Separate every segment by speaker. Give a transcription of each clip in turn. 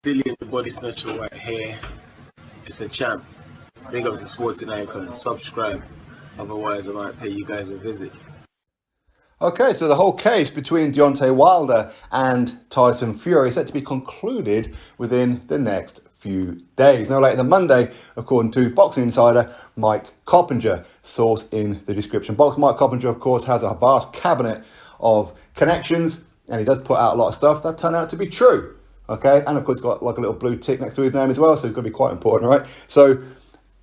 Speaker 1: Dillian the Body Snatcher right here. It's a champ. Big up to Sporting Icon. Subscribe. Otherwise, I might pay you guys a visit.
Speaker 2: Okay, so the whole case between Deontay Wilder and Tyson Fury is set to be concluded within the next few days. No later than Monday, according to Boxing Insider Mike Coppinger, source in the description box. Mike Coppinger, of course, has a vast cabinet of connections, and he does put out a lot of stuff that turn out to be true. Okay, and of course, got like a little blue tick next to his name as well, so it's going to be quite important, right? So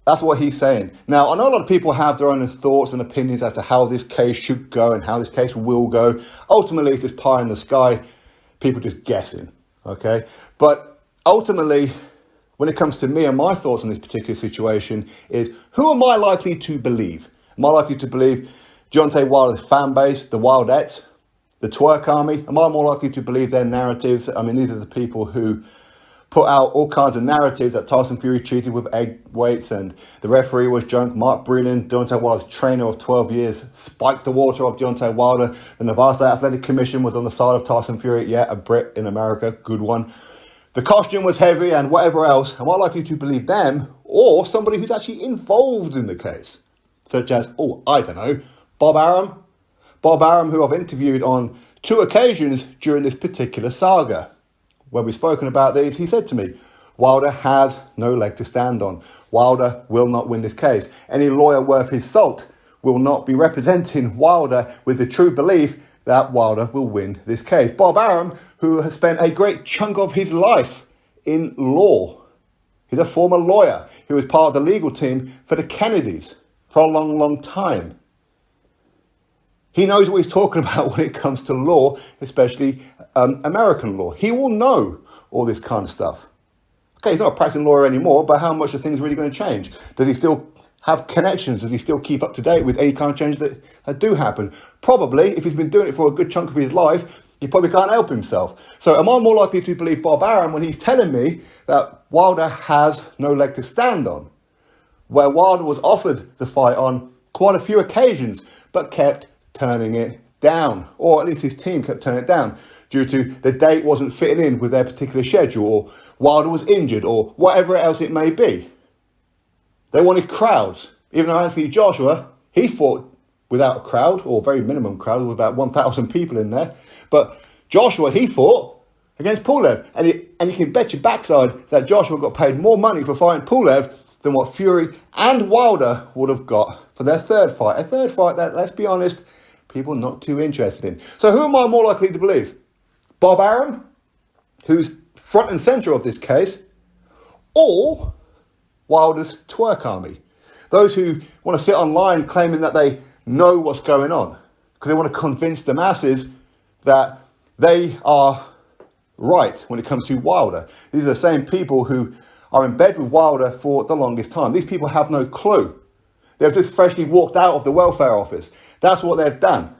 Speaker 2: that's what he's saying. Now, I know a lot of people have their own thoughts and opinions as to how this case should go and how this case will go. Ultimately, it's just pie in the sky, people just guessing, okay? But ultimately, when it comes to me and my thoughts on this particular situation is, who am I likely to believe? Am I likely to believe Deontay Wilder's fan base, the Wildettes, the twerk army? Am I more likely to believe their narratives? I mean, these are the people who put out all kinds of narratives that Tyson Fury cheated with egg weights and the referee was drunk. Mark Breland, Deontay Wilder's trainer of 12 years, spiked the water of Deontay Wilder. The Nevada State Athletic Commission was on the side of Tyson Fury. Yeah, a Brit in America, good one. The costume was heavy and whatever else. Am I likely to believe them or somebody who's actually involved in the case? Such as, I don't know, Bob Arum. Bob Arum, who I've interviewed on 2 occasions during this particular saga. When we've spoken about these, he said to me, Wilder has no leg to stand on. Wilder will not win this case. Any lawyer worth his salt will not be representing Wilder with the true belief that Wilder will win this case. Bob Arum, who has spent a great chunk of his life in law. He's a former lawyer who was part of the legal team for the Kennedys for a long, long time. He knows what he's talking about when it comes to law, especially American law. He will know all this kind of stuff. Okay, he's not a practicing lawyer anymore, but how much are things really going to change? Does he still have connections? Does he still keep up to date with any kind of changes that do happen? Probably, if he's been doing it for a good chunk of his life, he probably can't help himself. So am I more likely to believe Bob Arum when he's telling me that Wilder has no leg to stand on? Where Wilder was offered the fight on quite a few occasions, but kept turning it down, or at least his team kept turning it down due to the date wasn't fitting in with their particular schedule, or Wilder was injured, or whatever else it may be. They wanted crowds, even though Anthony Joshua, he fought without a crowd, or very minimum crowd, with about 1,000 people in there. But Joshua, he fought against Pulev, and you can bet your backside that Joshua got paid more money for fighting Pulev than what Fury and Wilder would have got for their third fight. A third fight that, let's be honest, people not too interested in. So who am I more likely to believe? Bob Arum, who's front and centre of this case, or Wilder's twerk army? Those who want to sit online claiming that they know what's going on because they want to convince the masses that they are right when it comes to Wilder. These are the same people who are in bed with Wilder for the longest time. These people have no clue. They've just freshly walked out of the welfare office. That's what they've done.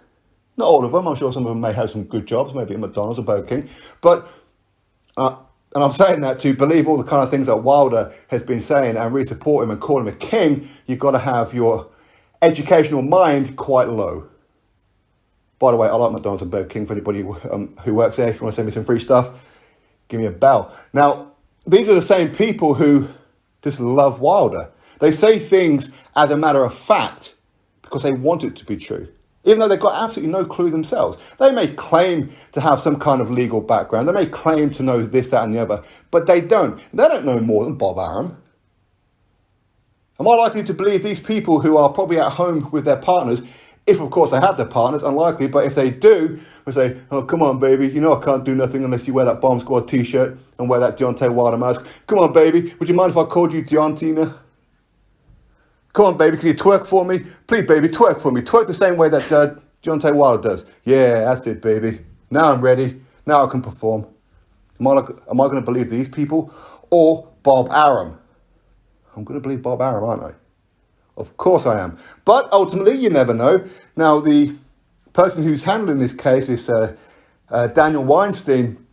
Speaker 2: Not all of them. I'm sure some of them may have some good jobs, maybe at McDonald's or Burger King. But, and I'm saying that to believe all the kind of things that Wilder has been saying and really support him and call him a king, you've got to have your educational mind quite low. By the way, I like McDonald's and Burger King. For anybody who works there, if you want to send me some free stuff, give me a bell. Now, these are the same people who just love Wilder. They say things as a matter of fact because they want it to be true, even though they've got absolutely no clue themselves. They may claim to have some kind of legal background. They may claim to know this, that, and the other, but they don't. They don't know more than Bob Arum. Am I likely to believe these people who are probably at home with their partners, if of course they have their partners, unlikely, but if they do, we say, oh, come on, baby, you know I can't do nothing unless you wear that Bomb Squad t-shirt and wear that Deontay Wilder mask. Come on, baby, would you mind if I called you Deontay? Come on, baby, can you twerk for me? Please, baby, twerk for me. Twerk the same way that Deontay Wilder does. Yeah, that's it, baby. Now I'm ready. Now I can perform. Am I going to believe these people or Bob Arum? I'm going to believe Bob Arum, aren't I? Of course I am. But ultimately, you never know. Now, the person who's handling this case is Daniel Weinstein,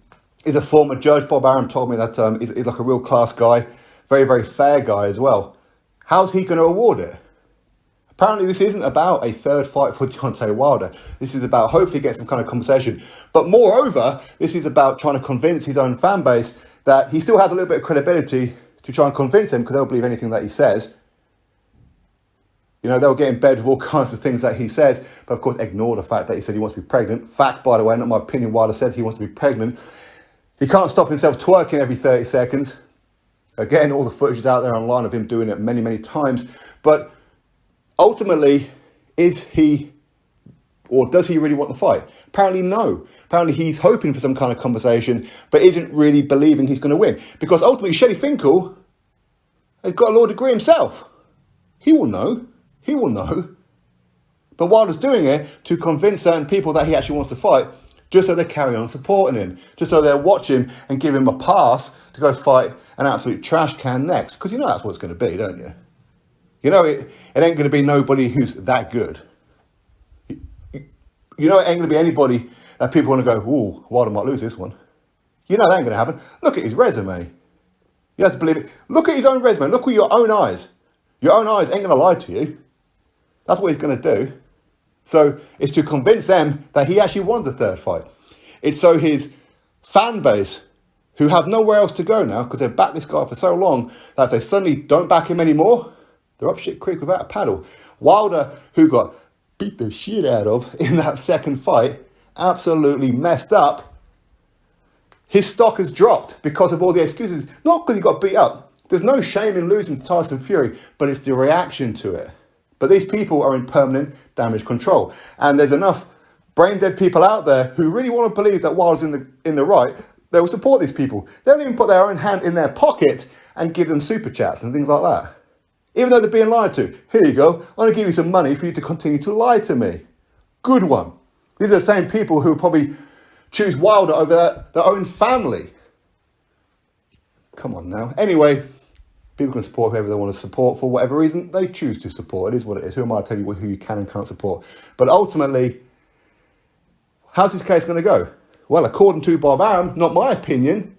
Speaker 2: is a former judge. Bob Arum told me that he's like a real class guy, very, very fair guy as well. How's he going to award it? Apparently this isn't about a third fight for Deontay Wilder. This is about hopefully getting some kind of compensation. But moreover, this is about trying to convince his own fan base that he still has a little bit of credibility to try and convince them, because they'll believe anything that he says. You know, they'll get in bed with all kinds of things that he says, but of course ignore the fact that he said he wants to be pregnant. Fact, by the way, not my opinion. Wilder said he wants to be pregnant. He can't stop himself twerking every 30 seconds. Again, all the footage is out there online of him doing it many, many times. But ultimately, is he, or does he really want the fight? Apparently no. Apparently he's hoping for some kind of conversation, but isn't really believing he's going to win. Because ultimately, Shelley Finkel has got a law degree himself. He will know. He will know. But Wilder's doing it to convince certain people that he actually wants to fight, just so they carry on supporting him, just so they'll watch him and give him a pass to go fight an absolute trash can next. Because you know that's what it's going to be, don't you? You know it ain't going to be nobody who's that good. You know it ain't going to be anybody that people want to go, ooh, Wilder might lose this one. You know that ain't going to happen. Look at his resume. You have to believe it. Look at his own resume. Look with your own eyes. Your own eyes ain't going to lie to you. That's what he's going to do. So it's to convince them that he actually won the third fight. It's so his fan base, who have nowhere else to go now, because they've backed this guy for so long, that if they suddenly don't back him anymore, they're up shit creek without a paddle. Wilder, who got beat the shit out of in that second fight, absolutely messed up. His stock has dropped because of all the excuses. Not because he got beat up. There's no shame in losing to Tyson Fury, but it's the reaction to it. But these people are in permanent damage control. And there's enough brain-dead people out there who really want to believe that Wilder's in the right. They will support these people. They don't even put their own hand in their pocket and give them super chats and things like that. Even though they're being lied to. Here you go. I'm going to give you some money for you to continue to lie to me. Good one. These are the same people who probably choose Wilder over their own family. Come on now. Anyway, people can support whoever they want to support for whatever reason they choose to support. It is what it is. Who am I to tell you who you can and can't support? But ultimately, how's this case going to go? Well, according to Bob Arum, not my opinion,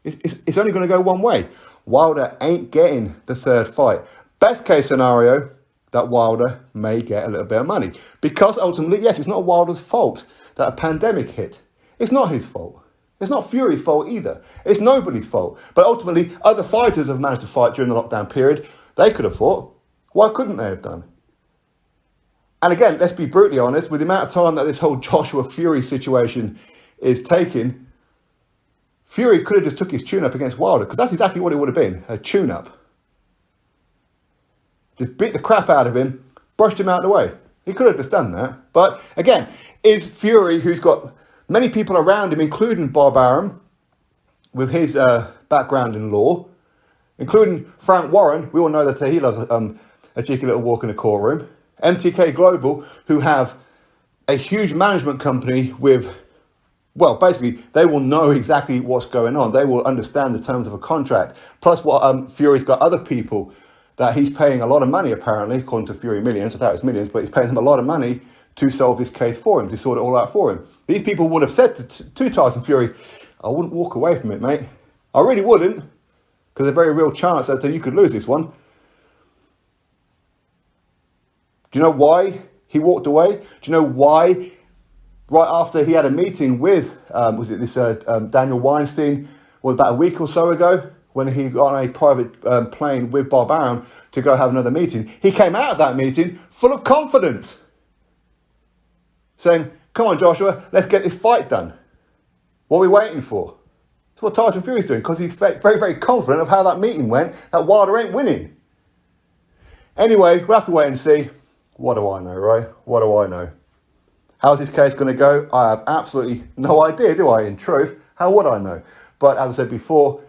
Speaker 2: it's only going to go one way. Wilder ain't getting the third fight. Best case scenario, that Wilder may get a little bit of money. Because ultimately, yes, it's not Wilder's fault that a pandemic hit. It's not his fault. It's not Fury's fault either. It's nobody's fault. But ultimately, other fighters have managed to fight during the lockdown period. They could have fought. Why couldn't they have done? And again, let's be brutally honest, with the amount of time that this whole Joshua Fury situation is taking, Fury could have just took his tune-up against Wilder, because that's exactly what it would have been, a tune-up. Just beat the crap out of him, brushed him out of the way. He could have just done that. But again, is Fury, who's got many people around him, including Bob Arum, with his background in law, including Frank Warren, we all know that he loves a cheeky little walk in the courtroom, MTK Global, who have a huge management company with, well, basically, they will know exactly what's going on. They will understand the terms of a contract. Plus, what Fury's got other people that he's paying a lot of money, apparently, according to Fury Millions. I doubt it's millions, but he's paying them a lot of money to solve this case for him, to sort it all out for him. These people would have said to Tyson Fury, I wouldn't walk away from it, mate. I really wouldn't, because there's a very real chance that you could lose this one. Do you know why he walked away? Do you know why? Right after he had a meeting with, Daniel Weinstein, about a week or so ago, when he got on a private plane with Bob Arum to go have another meeting. He came out of that meeting full of confidence, saying, come on, Joshua, let's get this fight done. What are we waiting for? That's what Tyson Fury's doing, because he's very, very confident of how that meeting went, that Wilder ain't winning. Anyway, we'll have to wait and see. What do I know, right? What do I know? How's this case going to go? I have absolutely no idea, do I, in truth? How would I know? But as I said before,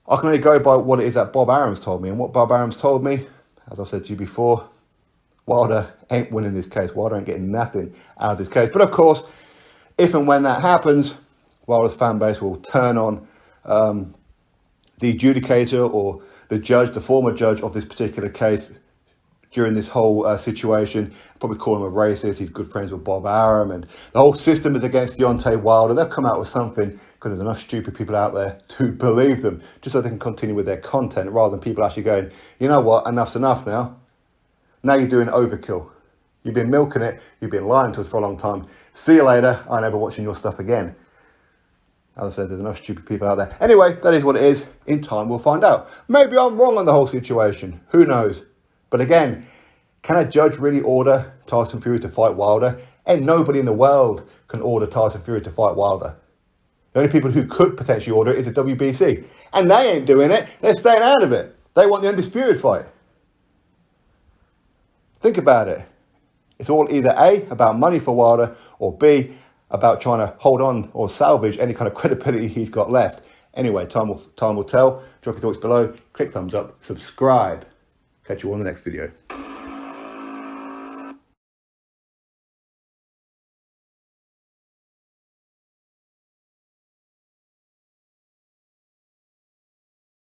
Speaker 2: I can only go by what it is that Bob Arum's told me. And what Bob Arum's told me, as I've said to you before, Wilder ain't winning this case. Wilder ain't getting nothing out of this case. But of course, if and when that happens, Wilder's fan base will turn on the adjudicator or the judge, the former judge of this particular case during this whole situation. Probably call him a racist. He's good friends with Bob Arum, and the whole system is against Deontay Wilder. They'll come out with something because there's enough stupid people out there to believe them, just so they can continue with their content, rather than people actually going, you know what, enough's enough now. Now you're doing overkill. You've been milking it. You've been lying to us for a long time. See you later. I'm never watching your stuff again. As I said, there's enough stupid people out there. Anyway, that is what it is. In time, we'll find out. Maybe I'm wrong on the whole situation. Who knows? But again, can a judge really order Tyson Fury to fight Wilder? And nobody in the world can order Tyson Fury to fight Wilder. The only people who could potentially order it is the WBC. And they ain't doing it. They're staying out of it. They want the undisputed fight. Think about it. It's all either A, about money for Wilder, or B, about trying to hold on or salvage any kind of credibility he's got left. Anyway, time will tell. Drop your thoughts below. Click thumbs up. Subscribe. Catch you on the next video.